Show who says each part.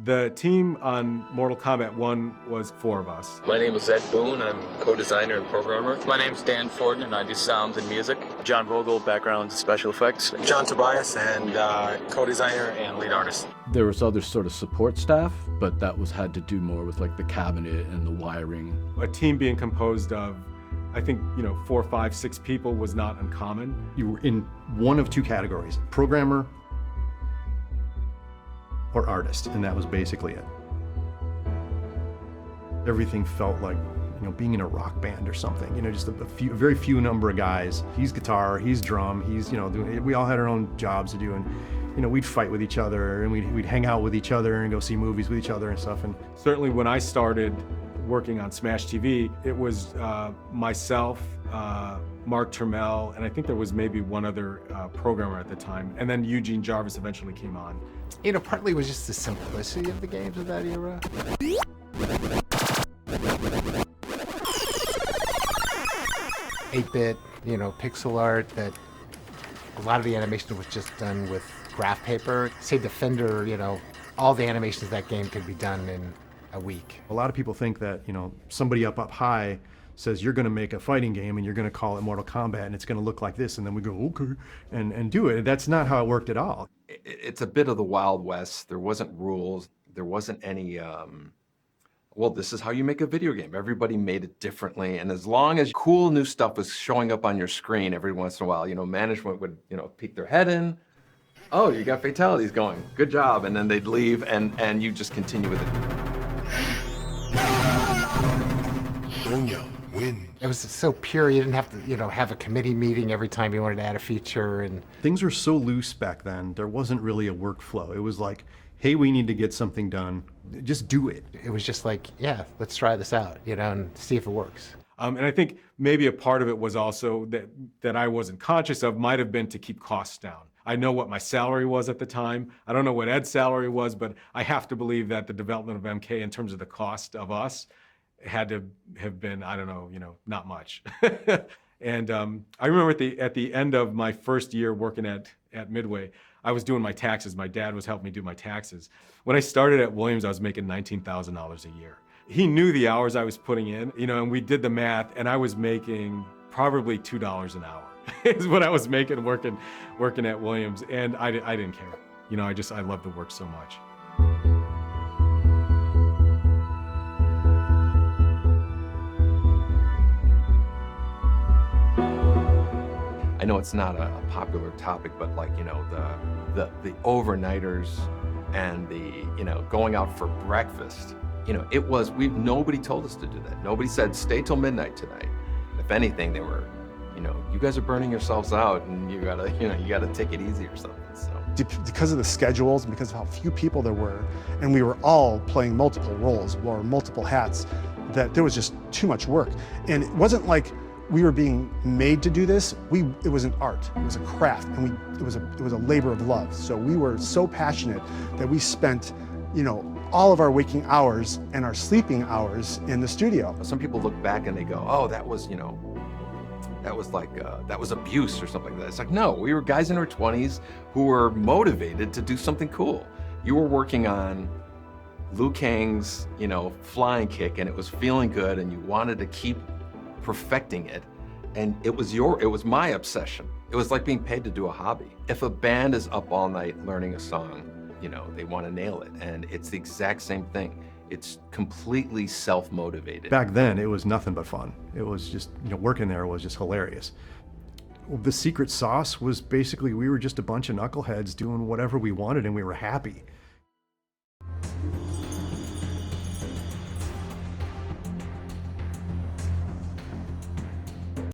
Speaker 1: The team on Mortal Kombat 1 was 4 of us.
Speaker 2: My name is Ed Boone. I'm co-designer and programmer.
Speaker 3: My name's Dan Forden, and I do sound and music.
Speaker 4: John Vogel, background special effects.
Speaker 5: John Tobias, and co-designer and lead artist.
Speaker 6: There was other sort of support staff, but that had to do more with like the cabinet and the wiring.
Speaker 1: A team being composed of, I think, 4, 5, 6 people was not uncommon.
Speaker 7: You were in one of two categories, programmer or artist, and that was basically it. Everything felt like, being in a rock band or something, just a very few number of guys. He's guitar, he's drum, he's, we all had our own jobs to do, and we'd fight with each other, and we'd hang out with each other and go see movies with each other and stuff. And
Speaker 1: certainly when I started working on Smash TV, it was myself, Mark Turmel, and I think there was maybe one other programmer at the time, and then Eugene Jarvis eventually came on.
Speaker 8: Partly it was just the simplicity of the games of that era. 8-bit, pixel art, that a lot of the animation was just done with graph paper. Say Defender, all the animations of that game could be done in a week.
Speaker 7: A lot of people think that, somebody up high says you're going to make a fighting game and you're going to call it Mortal Kombat and it's going to look like this, and then we go, okay, and do it. That's not how it worked at all.
Speaker 9: It's a bit of the Wild West. There wasn't rules. There wasn't any, well, this is how you make a video game. Everybody made it differently. And as long as cool new stuff was showing up on your screen every once in a while, management would, peek their head in. Oh, you got fatalities going. Good job. And then they'd leave and you just continue with it.
Speaker 8: Win. It was so pure, you didn't have to, have a committee meeting every time you wanted to add a feature. And
Speaker 7: things were so loose back then, there wasn't really a workflow. It was like, hey, we need to get something done. Just do it.
Speaker 8: It was just like, yeah, let's try this out, and see if it works.
Speaker 1: And I think maybe a part of it was also that I wasn't conscious of might have been to keep costs down. I know what my salary was at the time. I don't know what Ed's salary was, but I have to believe that the development of MK in terms of the cost of us had to have been, I don't know, not much. And I remember at the end of my first year working at Midway, I was doing my taxes. My dad was helping me do my taxes. When I started at Williams, I was making $19,000 a year. He knew the hours I was putting in, and we did the math, and I was making probably $2 an hour is what I was making working at Williams, and I didn't care. I loved the work so much.
Speaker 9: I know it's not a popular topic, but like, the overnighters and the, going out for breakfast, nobody told us to do that. Nobody said, stay till midnight tonight. If anything, they were, you guys are burning yourselves out and you gotta take it easy or something, so.
Speaker 10: Because of the schedules and because of how few people there were, and we were all playing multiple roles, wore multiple hats, that there was just too much work. And it wasn't like we were being made to do this. It was an art, it was a craft, and it was a labor of love. So we were so passionate that we spent, all of our waking hours and our sleeping hours in the studio.
Speaker 9: Some people look back and they go, oh, that was abuse or something like that. It's like, no, we were guys in our 20s who were motivated to do something cool. You were working on Liu Kang's, flying kick, and it was feeling good, and you wanted to keep perfecting it, and it was my obsession. It was like being paid to do a hobby. If a band is up all night learning a song, they want to nail it, and it's the exact same thing. It's completely self-motivated.
Speaker 7: Back then, it was nothing but fun. It was just, working there was just hilarious. The secret sauce was basically we were just a bunch of knuckleheads doing whatever we wanted, and we were happy.